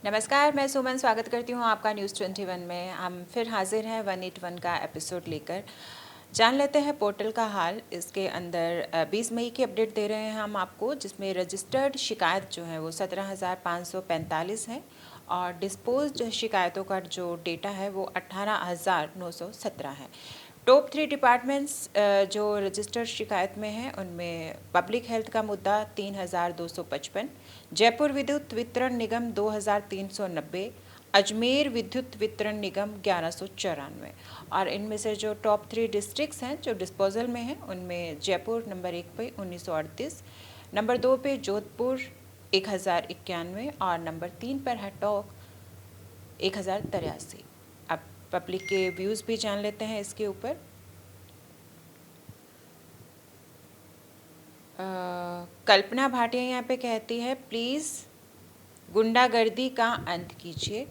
नमस्कार, मैं सुमन स्वागत करती हूँ आपका न्यूज़ 21 में। हम फिर हाजिर हैं 181 का एपिसोड लेकर। जान लेते हैं पोर्टल का हाल। इसके अंदर 20 मई की अपडेट दे रहे हैं हम आपको, जिसमें रजिस्टर्ड शिकायत जो है वो 17,545 है और डिस्पोज्ड शिकायतों का जो डेटा है वो 18,917 है। टॉप 3 डिपार्टमेंट्स जो रजिस्टर्ड शिकायत में हैं उनमें पब्लिक हेल्थ का मुद्दा 3,255, जयपुर विद्युत वितरण निगम 2,390, अजमेर विद्युत वितरण निगम 1,194। और इनमें से जो टॉप 3 डिस्ट्रिक्ट्स हैं जो डिस्पोजल में हैं उनमें जयपुर नंबर 1 पे 1938, नंबर 2 पे जोधपुर 1,091 और नंबर 3 पर है टोंक 1,083। अब पब्लिक के व्यूज़ भी जान लेते हैं इसके ऊपर। कल्पना भाटिया यहाँ पे कहती है, प्लीज़ गुंडागर्दी का अंत कीजिए।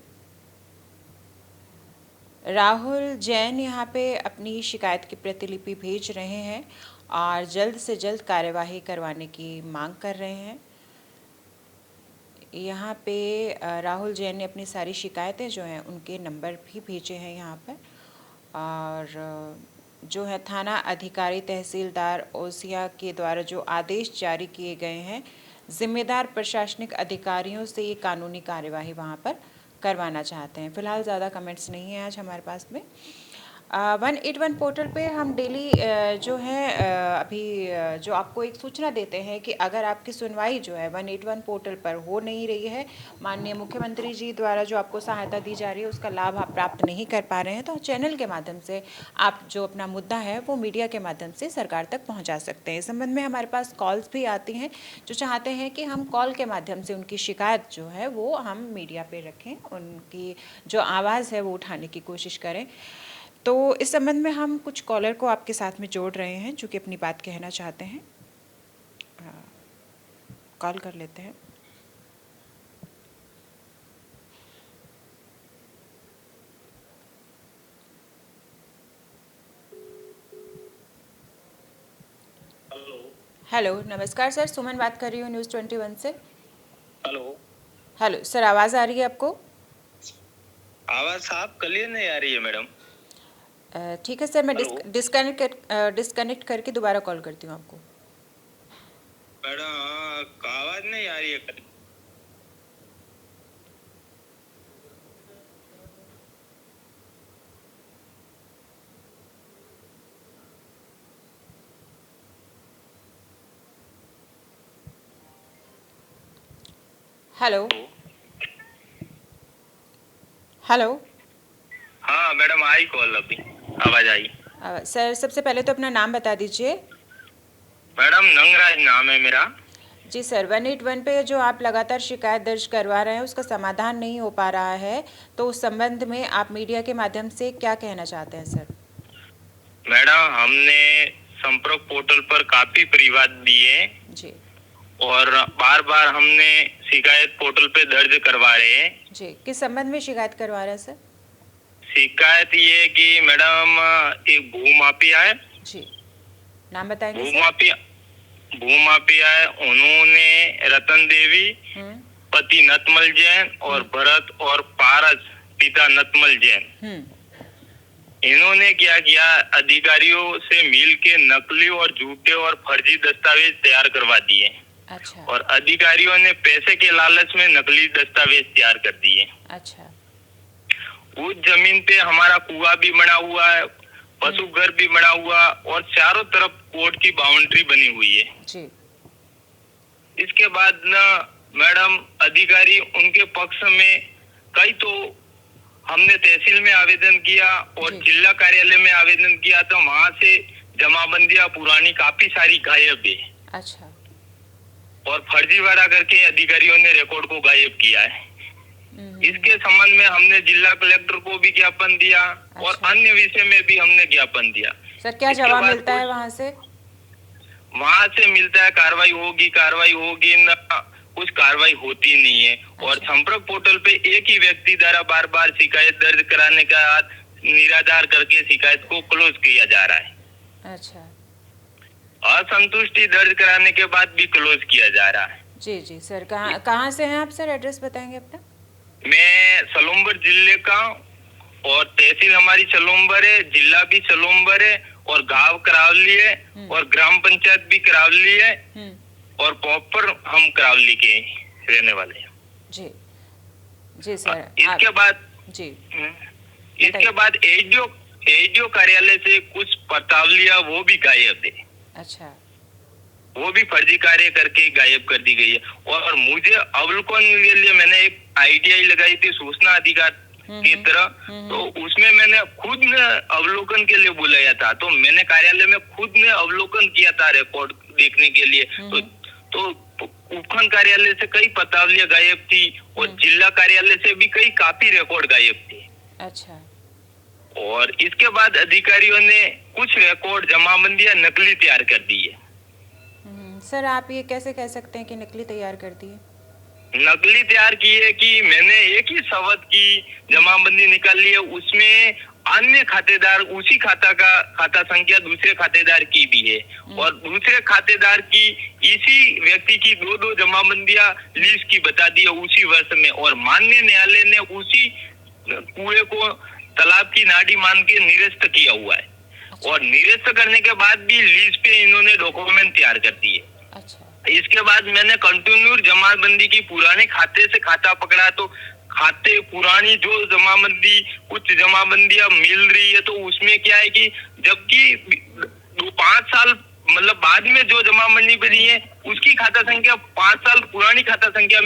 राहुल जैन यहाँ पे अपनी शिकायत की प्रतिलिपि भेज रहे हैं और जल्द से जल्द कार्यवाही करवाने की मांग कर रहे हैं। यहाँ पे राहुल जैन ने अपनी सारी शिकायतें जो हैं उनके नंबर भी भेजे हैं यहाँ पर। और जो है थाना अधिकारी तहसीलदार ओसिया के द्वारा जो आदेश जारी किए गए हैं, जिम्मेदार प्रशासनिक अधिकारियों से ये कानूनी कार्यवाही वहाँ पर करवाना चाहते हैं। फिलहाल ज़्यादा कमेंट्स नहीं है आज हमारे पास में। 181 पोर्टल पे हम डेली जो है अभी जो आपको एक सूचना देते हैं कि अगर आपकी सुनवाई जो है 181 पोर्टल पर हो नहीं रही है, माननीय मुख्यमंत्री जी द्वारा जो आपको सहायता दी जा रही है उसका लाभ आप प्राप्त नहीं कर पा रहे हैं, तो चैनल के माध्यम से आप जो अपना मुद्दा है वो मीडिया के माध्यम से सरकार तक पहुँचा सकते हैं। इस संबंध में हमारे पास कॉल्स भी आती हैं जो चाहते हैं कि हम कॉल के माध्यम से उनकी शिकायत जो है वो हम मीडिया पर रखें, उनकी जो आवाज़ है वो उठाने की कोशिश करें। तो इस संबंध में हम कुछ कॉलर को आपके साथ में जोड़ रहे हैं जो कि अपनी बात कहना चाहते हैं। कॉल कर लेते हैं। हेलो, नमस्कार सर, सुमन बात कर रही हूँ न्यूज़ 21 से। हेलो सर, आवाज़ आ रही है आपको? आवाज़ साफ क्लियर नहीं आ रही है मैडम। ठीक है सर, मैं डिस्कनेक्ट करके दोबारा कॉल करती हूँ आपको। मैडम आवाज़ नहीं आ रही है। Hello hello. हाँ मैडम, आई कॉल, अभी आवाज़ आई। सर सबसे पहले तो अपना नाम बता दीजिए। मैडम नंगराज नाम है मेरा। जी सर, 181 पे जो आप लगातार शिकायत दर्ज करवा रहे हैं उसका समाधान नहीं हो पा रहा है, तो उस संबंध में आप मीडिया के माध्यम से क्या कहना चाहते हैं सर? मैडम हमने संपर्क पोर्टल पर काफी प्रतिवाद दिए जी और बार बार हमने शिकायत पोर्टल पे दर्ज करवा रहे हैं। जी, किस संबंध में शिकायत करवा रहे हैं सर? शिकायत ये है कि मैडम एक भूमाफिया है। जी, नाम बताएंगे सर? भूमाफिया है। उन्होंने रतन देवी पति नतमल जैन और भरत और पारस पिता नतमल जैन, इन्होंने क्या किया, अधिकारियों से मिल के नकली और झूठे और फर्जी दस्तावेज तैयार करवा दिए। अच्छा। और अधिकारियों ने पैसे के लालच में नकली दस्तावेज तैयार कर दिए। अच्छा। उस जमीन पे हमारा कुआं भी बना हुआ है, पशु घर भी बना हुआ और चारों तरफ कोर्ट की बाउंड्री बनी हुई है जी। इसके बाद न मैडम अधिकारी उनके पक्ष में कई, तो हमने तहसील में आवेदन किया और जिला कार्यालय में आवेदन किया, तो वहां से जमाबंदियां पुरानी काफी सारी गायब है। अच्छा। और फर्जीवाड़ा करके अधिकारियों ने रिकॉर्ड को गायब किया है। इसके संबंध में हमने जिला कलेक्टर को भी ज्ञापन दिया। अच्छा। और अन्य विषय में भी हमने ज्ञापन दिया। सर क्या जवाब मिलता है वहां से? वहां से मिलता है कार्रवाई होगी न, कुछ कार्रवाई होती नहीं है। अच्छा। और संपर्क पोर्टल पे एक ही व्यक्ति द्वारा बार बार शिकायत दर्ज कराने का निराधार करके शिकायत को क्लोज किया जा रहा है। अच्छा। असंतुष्टि दर्ज कराने के बाद भी क्लोज किया जा रहा है। जी जी सर, कहाँ से हैं आप सर? एड्रेस बताएंगे अपना? मैं सलूम्बर जिले का, और तहसील हमारी सलूम्बर है, जिला भी सलूम्बर है, और गांव करावली है, और ग्राम पंचायत भी करावली है, और प्रॉपर हम करावली के रहने वाले हैं। जी जी सर। इसके बाद जी इसके बाद एडीओ कार्यालय से कुछ पत्रावलियां वो भी गायब है। अच्छा। वो भी फर्जी कार्य करके गायब कर दी गई है। और मुझे अवलोकन के लिए मैंने एक ITI लगाई थी सूचना अधिकार की तरह, तो उसमें मैंने खुद ने अवलोकन के लिए बुलाया था, तो मैंने कार्यालय में खुद ने अवलोकन किया था रिकॉर्ड देखने के लिए। तो उपखंड कार्यालय से कई पत्रावलियां गायब थी, और जिला कार्यालय से भी कई काफी रिकॉर्ड गायब थे। अच्छा। और इसके बाद अधिकारियों ने कुछ रिकॉर्ड जमाबंदियां नकली तैयार कर दी है। सर आप ये कैसे कह सकते हैं कि नकली तैयार कर दी है? नकली तैयार की है कि मैंने एक ही शब्द की जमाबंदी निकाली है, उसमें अन्य खातेदार उसी खाता संख्या दूसरे खातेदार की भी है, और दूसरे खातेदार की इसी व्यक्ति की दो जमाबंदियां लीज की बता दी है उसी वर्ष में, और माननीय न्यायालय ने उसी कुएं को तालाब की नाड़ी मान के निरस्त किया हुआ है। और निरस्त करने के बाद भी लीज पे इन्होंने डॉक्यूमेंट तैयार कर दिए। अच्छा। इसके बाद मैंने कंटिन्यू जमाबंदी की, पुराने खाते से खाता पकड़ा, तो खाते पुरानी जो जमाबंदी, कुछ जमाबंदियां मिल रही है, तो उसमें क्या है कि जबकि 5 साल मतलब बाद में जो जमाबंदी बनी है उसकी खाता संख्या 5 साल पुरानी खाता संख्या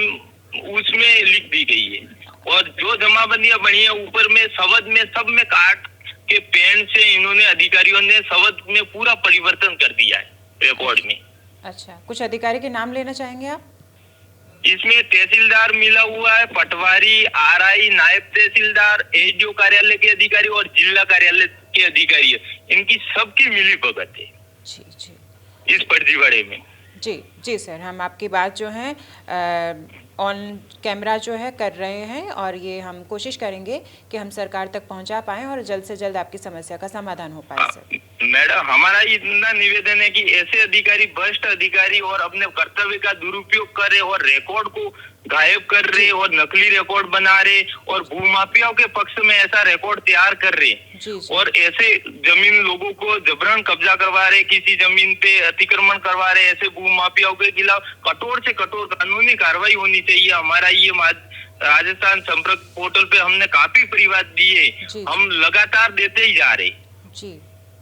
उसमें लिख दी गई है, और जो जमाबंदियां बनी है ऊपर में शब्द में सब में काट के पेन से इन्होंने अधिकारियों ने शब्द में पूरा परिवर्तन कर दिया है रिकॉर्ड में। अच्छा, कुछ अधिकारी के नाम लेना चाहेंगे आप? इसमें तहसीलदार मिला हुआ है, पटवारी, RI, नायब तहसीलदार, एडीओ कार्यालय के अधिकारी और जिला कार्यालय के अधिकारी है। इनकी सबकी मिली भगत है जी जी इस फर्जीवाड़े में। जी जी सर, हम आपकी बात जो है ऑन कैमरा जो है कर रहे हैं, और ये हम कोशिश करेंगे कि हम सरकार तक पहुंचा पाएं और जल्द से जल्द आपकी समस्या का समाधान हो पाए सर। मैडम, हमारा इतना निवेदन है कि ऐसे अधिकारी, भ्रष्ट अधिकारी और अपने कर्तव्य का दुरुपयोग कर रहे और रिकॉर्ड को गायब कर रहे और नकली रिकॉर्ड बना रहे और भूमाफियाओं के पक्ष में ऐसा रिकॉर्ड तैयार कर रहे और ऐसे जमीन लोगों को जबरन कब्जा करवा रहे, किसी जमीन पे अतिक्रमण करवा रहे, ऐसे भूमाफियाओं के खिलाफ कठोर से कठोर कानूनी कार्रवाई होनी चाहिए। हमारा ये राजस्थान संपर्क पोर्टल पे हमने काफी परिवाद दिए, हम लगातार देते ही जा रहे। जी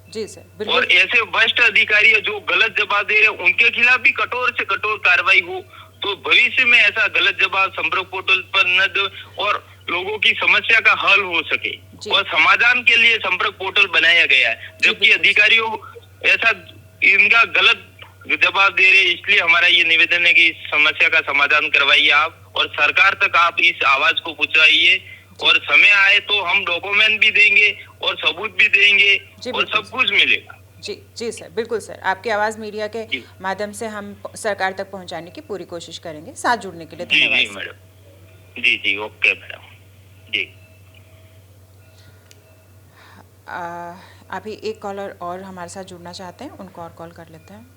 जी सर, और ऐसे भ्रष्ट अधिकारी जो गलत जवाब दे रहे उनके खिलाफ भी कठोर से कठोर कार्रवाई हो, तो भविष्य में ऐसा गलत जवाब संपर्क पोर्टल पर न दो और लोगों की समस्या का हल हो सके। और समाधान के लिए संपर्क पोर्टल बनाया गया है, जबकि अधिकारियों ऐसा इनका गलत जवाब दे रहे। इसलिए हमारा ये निवेदन है कि इस समस्या का समाधान करवाइए आप, और सरकार तक आप इस आवाज को पहुंचाइए, और समय आए तो हम डॉक्यूमेंट भी देंगे और सबूत भी देंगे और सब कुछ मिलेगा। जी जी सर, बिल्कुल सर, आपकी आवाज़ मीडिया के माध्यम से हम सरकार तक पहुंचाने की पूरी कोशिश करेंगे। साथ जुड़ने के लिए धन्यवाद। जी मैडम, जी ओके मैडम जी। अभी एक कॉलर और हमारे साथ जुड़ना चाहते हैं, उनको और कॉल कर लेते हैं।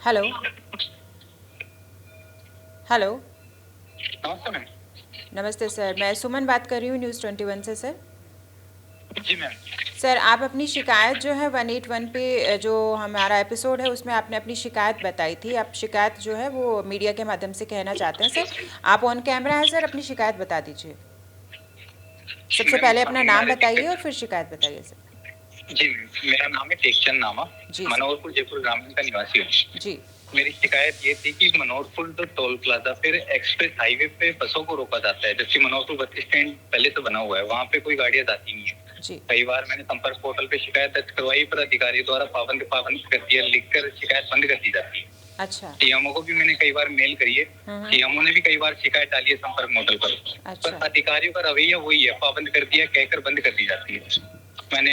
हेलो हेलो, नमस्ते सर, मैं सुमन बात कर रही हूँ न्यूज़ 21 से सर। जी मैम। सर, आप अपनी शिकायत जो है 181 पे जो हमारा एपिसोड है उसमें आपने अपनी शिकायत बताई थी। आप शिकायत जो है वो मीडिया के माध्यम से कहना चाहते हैं सर। आप ऑन कैमरा हैं सर, अपनी शिकायत बता दीजिए। सबसे पहले अपना नाम बताइए और फिर शिकायत बताइए सर। जी, मेरा नाम है टेकचंद नामा, मनोहरपुर जयपुर ग्रामीण का निवासी हूँ। जी, मेरी शिकायत ये थी कि मनोहरपुर टोल प्लाजा फिर एक्सप्रेस हाईवे पे बसों को रोका जाता है, जबकि मनोहरपुर बस स्टैंड पहले से बना हुआ है, वहाँ पे कोई गाड़ियाँ जाती नहीं है। जी। कई बार मैंने संपर्क पोर्टल पे शिकायत दर्ज करवाई, पर अधिकारी द्वारा पाबंद कर दिया, लिखकर शिकायत बंद कर दी जाती है। अच्छा। सीएमओ को भी मैंने कई बार मेल करी है, सीएमओ ने भी कई बार शिकायत डाली है संपर्क पोर्टल पर। अच्छा। पर अधिकारियों का रवैया वही है, पाबंद कर दिया कहकर बंद कर दी जाती है। मैंने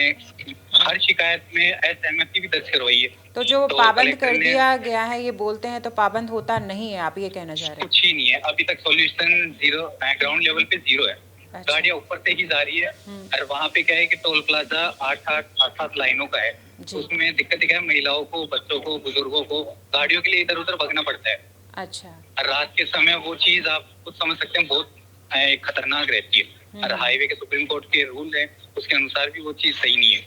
हर शिकायत में असहमति भी दर्ज करवाई है। तो जो तो पाबंद कलेक्टर कर ने दिया गया है ये बोलते हैं, तो पाबंद होता नहीं है, आप ये कहना चाह रहे हैं? कुछ ही नहीं है, अभी तक सॉल्यूशन जीरो, ग्राउंड लेवल पे जीरो है। अच्छा। गाड़ियां ऊपर से ही जा रही है और वहाँ पे क्या है कि टोल प्लाजा 8-7 लाइनों का है। जी। उसमें दिक्कत क्या है, महिलाओं को, बच्चों को, बुजुर्गों को गाड़ियों के लिए इधर उधर भागना पड़ता है। अच्छा। और रात के समय वो चीज आप खुद समझ सकते हैं, बहुत खतरनाक रहती है। और हाईवे के सुप्रीम कोर्ट के रूल है, उसके अनुसार भी वो चीज सही नहीं है।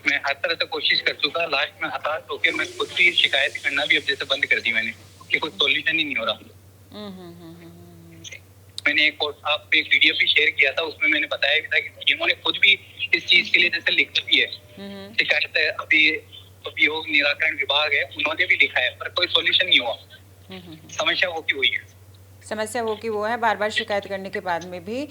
मैं हर तरह से कोशिश कर चुका, लास्ट में हताश होकर मैं खुद भी शिकायत करना भी अब जैसे बंद कर दी मैंने, कि कोई सॉल्यूशन ही नहीं हो रहा। मैंने आप एक पीडीएफ भी शेयर किया था, उसमें मैंने बताया भी था कि सीएमओ ने खुद भी इस चीज के लिए जैसे लिखा भी है, शिकायत अभी उपयोग निराकरण विभाग है, उन्होंने भी लिखा है, पर कोई सॉल्यूशन नहीं हुआ। समस्या वो की हुई है। समस्या वो की वो है, बार बार शिकायत करने के बाद में भी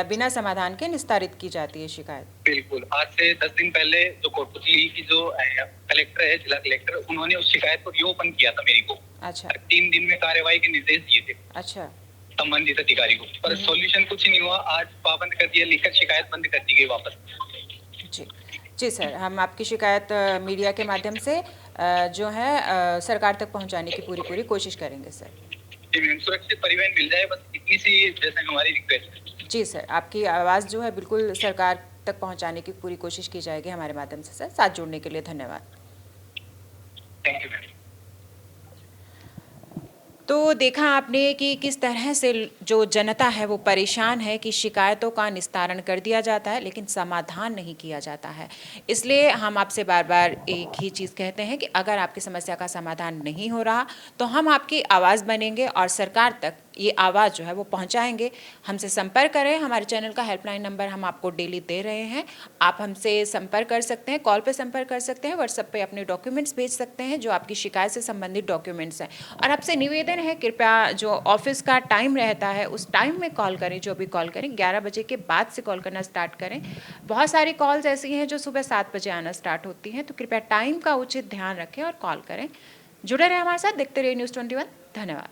बिना समाधान के निस्तारित की जाती है शिकायत। बिल्कुल, आज से 10 दिन पहले जो कोटपुतली की जो कलेक्टर है, जिला कलेक्टर, उन्होंने उस शिकायत को रीओपन किया था मेरी को। अच्छा। 3 दिन में कार्यवाही के निर्देश दिए थे। अच्छा। संबंधित अधिकारी को, पर सॉल्यूशन कुछ नहीं हुआ। आज पाबंद कर दिया, लिखकर शिकायत बंद कर दी गई वापस। जी जी सर, हम आपकी शिकायत मीडिया के माध्यम से जो है सरकार तक पहुंचाने की पूरी कोशिश करेंगे सर। सुरक्षित परिवहन मिल जाए, बस इतनी सी जैसे हमारी रिक्वेस्ट है। जी सर, आपकी आवाज़ जो है बिल्कुल सरकार तक पहुंचाने की पूरी कोशिश की जाएगी हमारे माध्यम से सर। साथ जुड़ने के लिए धन्यवाद। Thank you ma'am. तो देखा आपने कि किस तरह से जो जनता है वो परेशान है कि शिकायतों का निस्तारण कर दिया जाता है लेकिन समाधान नहीं किया जाता है। इसलिए हम आपसे बार बार एक ही चीज़ कहते हैं कि अगर आपकी समस्या का समाधान नहीं हो रहा तो हम आपकी आवाज़ बनेंगे और सरकार तक ये आवाज़ जो है वो पहुंचाएंगे। हमसे संपर्क करें, हमारे चैनल का हेल्पलाइन नंबर हम आपको डेली दे रहे हैं। आप हमसे संपर्क कर सकते हैं, कॉल पे संपर्क कर सकते हैं, व्हाट्सएप पे अपने डॉक्यूमेंट्स भेज सकते हैं जो आपकी शिकायत से संबंधित डॉक्यूमेंट्स हैं। और आपसे निवेदन है, कृपया जो ऑफिस का टाइम रहता है उस टाइम में कॉल करें। जो भी कॉल करें 11 बजे के बाद से कॉल करना स्टार्ट करें। बहुत सारी कॉल्स ऐसी हैं जो सुबह 7 बजे आना स्टार्ट होती हैं, तो कृपया टाइम का उचित ध्यान रखें और कॉल करें। जुड़े रहें हमारे साथ, देखते रहिए News 21। धन्यवाद।